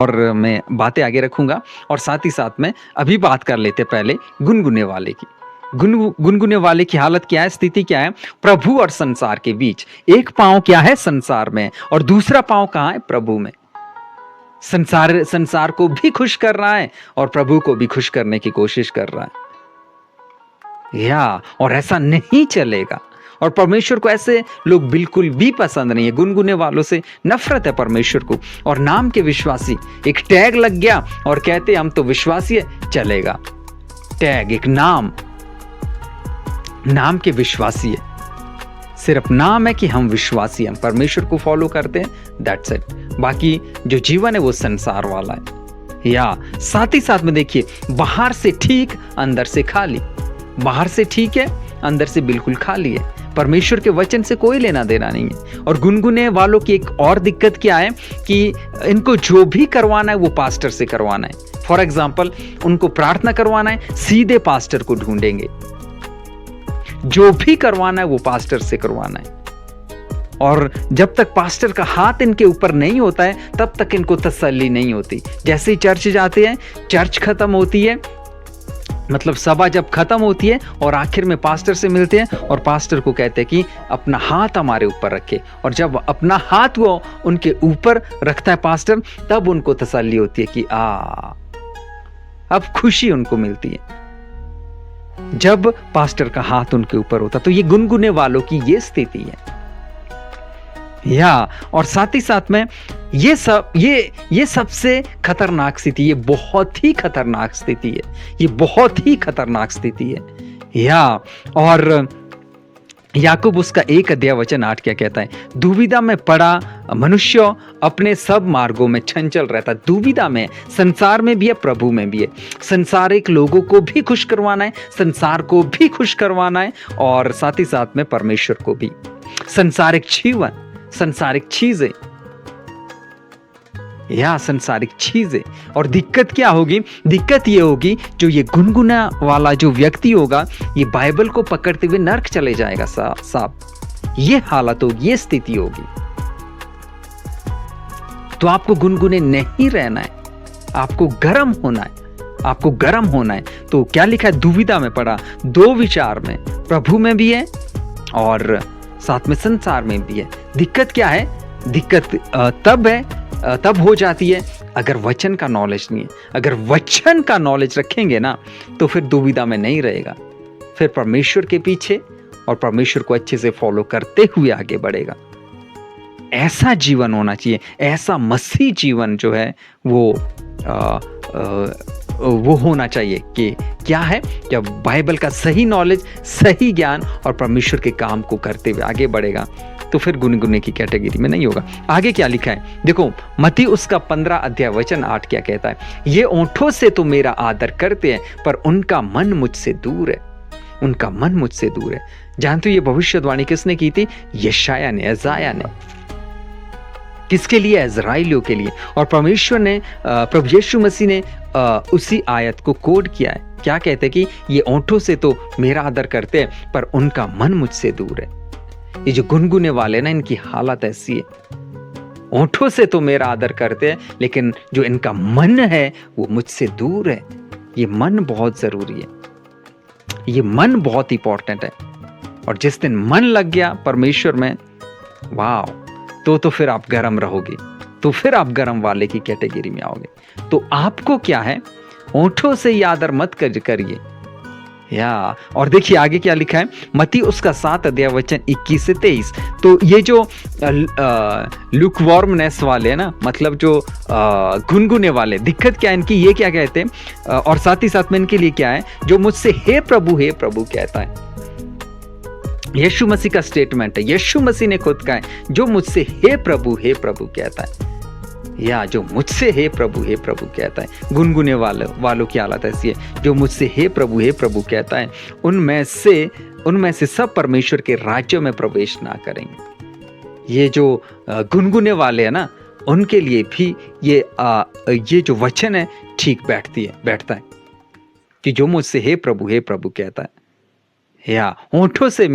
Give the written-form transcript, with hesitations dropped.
और मैं बातें आगे रखूँगा और साथ ही साथ में अभी बात कर लेते हैं पहले गुनगुने वाले की। गुनगुने वाले की हालत क्या है, स्थिति क्या है? प्रभु और संसार के बीच। एक पाँव क्या है संसार में और दूसरा पाँव कहाँ है? प्रभु में। संसार संसार को भी खुश कर रहा है और प्रभु को भी खुश करने की कोशिश कर रहा है। और ऐसा नहीं चलेगा। और परमेश्वर को ऐसे लोग बिल्कुल भी पसंद नहीं है। गुनगुने वालों से नफरत है परमेश्वर को। और नाम के विश्वासी, एक टैग लग गया और कहते हम तो विश्वासी है, चलेगा। टैग, एक नाम के विश्वासी है। सिर्फ नाम है कि हम विश्वासी, हम परमेश्वर को फॉलो करते हैं, दैट्स इट। बाकी जो जीवन है वो संसार वाला है। साथ ही साथ में देखिए, बाहर से ठीक, अंदर से खाली। बाहर से ठीक है, अंदर से बिल्कुल खाली है। परमेश्वर के वचन से कोई लेना देना नहीं है। और गुनगुने वालों की एक और दिक्कत क्या है कि इनको जो भी करवाना है वो पास्टर से करवाना है। फॉर एग्जाम्पल, उनको प्रार्थना करवाना है, सीधे पास्टर को ढूंढेंगे। जो भी करवाना है वो पास्टर से करवाना है। और जब तक पास्टर का हाथ इनके ऊपर नहीं होता है तब तक इनको तसल्ली नहीं होती। जैसे ही चर्च जाते हैं, चर्च खत्म होती है, मतलब सभा जब खत्म होती है और आखिर में पास्टर से मिलते हैं और पास्टर को कहते हैं कि अपना हाथ हमारे ऊपर रखे। और जब अपना हाथ वो उनके ऊपर रखता है पास्टर, तब उनको तसल्ली होती है कि अब खुशी उनको मिलती है जब पास्टर का हाथ उनके ऊपर होता। तो ये गुनगुने वालों की ये स्थिति है। और साथ ही साथ में ये सबसे खतरनाक स्थिति, ये बहुत ही खतरनाक स्थिति है। ये बहुत ही खतरनाक स्थिति है। और याकूब उसका 1:8 क्या कहता है? दुविधा में पड़ा मनुष्य अपने सब मार्गों में चंचल रहता है। दुविधा में, संसार में भी है, प्रभु में भी है। संसारिक लोगों को भी खुश करवाना है, संसार को भी खुश करवाना है और साथ ही साथ में परमेश्वर को भी। संसारिक जीवन, संसारिक चीजें, संसारिक चीजें। और दिक्कत क्या होगी? दिक्कत ये होगी, जो ये गुनगुना वाला जो व्यक्ति होगा, ये बाइबल को पकड़ते हुए नर्क चले जाएगा साहब। ये हालत होगी, ये स्थिति होगी। तो आपको गुनगुने नहीं रहना है, आपको गर्म होना है, आपको गर्म होना है। तो क्या लिखा है? दुविधा में पड़ा, दो विचार में, प्रभु में भी है और साथ में संसार में भी है। दिक्कत क्या है? दिक्कत तब हो जाती है अगर वचन का नॉलेज नहीं है। अगर वचन का नॉलेज रखेंगे ना तो फिर दुविधा में नहीं रहेगा, फिर परमेश्वर के पीछे और परमेश्वर को अच्छे से फॉलो करते हुए आगे बढ़ेगा। ऐसा जीवन होना चाहिए, ऐसा मसीह जीवन जो है वो होना चाहिए कि क्या है, जब बाइबल का सही नॉलेज, सही ज्ञान और परमेश्वर के काम को करते हुए आगे बढ़ेगा तो फिर गुनगुने की कैटेगरी में नहीं होगा। आगे क्या लिखा है देखो, मत्ती उसका 15:8 क्या कहता है? ये ओंठों से तो मेरा आदर करते हैं पर उनका मन मुझसे दूर है। उनका मन मुझसे दूर है। जानते हो ये भविष्यवाणी किसने की थी? यशाया ने, यशायाह ने। किसके लिए? इज़राइलियों के लिए। और परमेश्वर ने, प्रभु यीशु मसीह ने उसी आयत को कोड किया है। क्या कहते हैं कि ये ओंठों से तो मेरा आदर करते हैं पर उनका मन मुझसे दूर है। ये जो गुनगुने वाले ना, इनकी हालत ऐसी है। ओंठों से तो मेरा आदर करते हैं लेकिन जो इनका मन है वो मुझसे दूर है। ये मन बहुत जरूरी है, ये मन बहुत इंपॉर्टेंट है। और जिस दिन मन लग गया परमेश्वर में, वाह, तो फिर आप गर्म रहोगे, तो फिर आप गर्म वाले की कैटेगरी में आओगे। तो आपको क्या है? ओंठों से ही आदर मत करिए। और देखिए आगे क्या लिखा है, मत्ती उसका 7:21-23। तो ये जो लुकवार्मनेस वाले है ना, मतलब जो गुनगुने वाले, दिक्कत क्या है इनकी? ये क्या कहते हैं? और साथ ही साथ में इनके लिए क्या है? जो मुझसे हे प्रभु कहता है। यीशु मसीह का स्टेटमेंट है, यीशु मसीह ने खुद कहा है, जो मुझसे हे प्रभु कहता है, जो मुझसे हे प्रभु कहता है। गुनगुने वालों की हालत ऐसी है, जो मुझसे हे प्रभु कहता है, उनमें से सब परमेश्वर के राज्य में प्रवेश ना करेंगे। ये जो गुनगुने वाले हैं ना, उनके लिए भी ये जो वचन है ठीक बैठता है कि जो मुझसे हे प्रभु कहता है, होठों से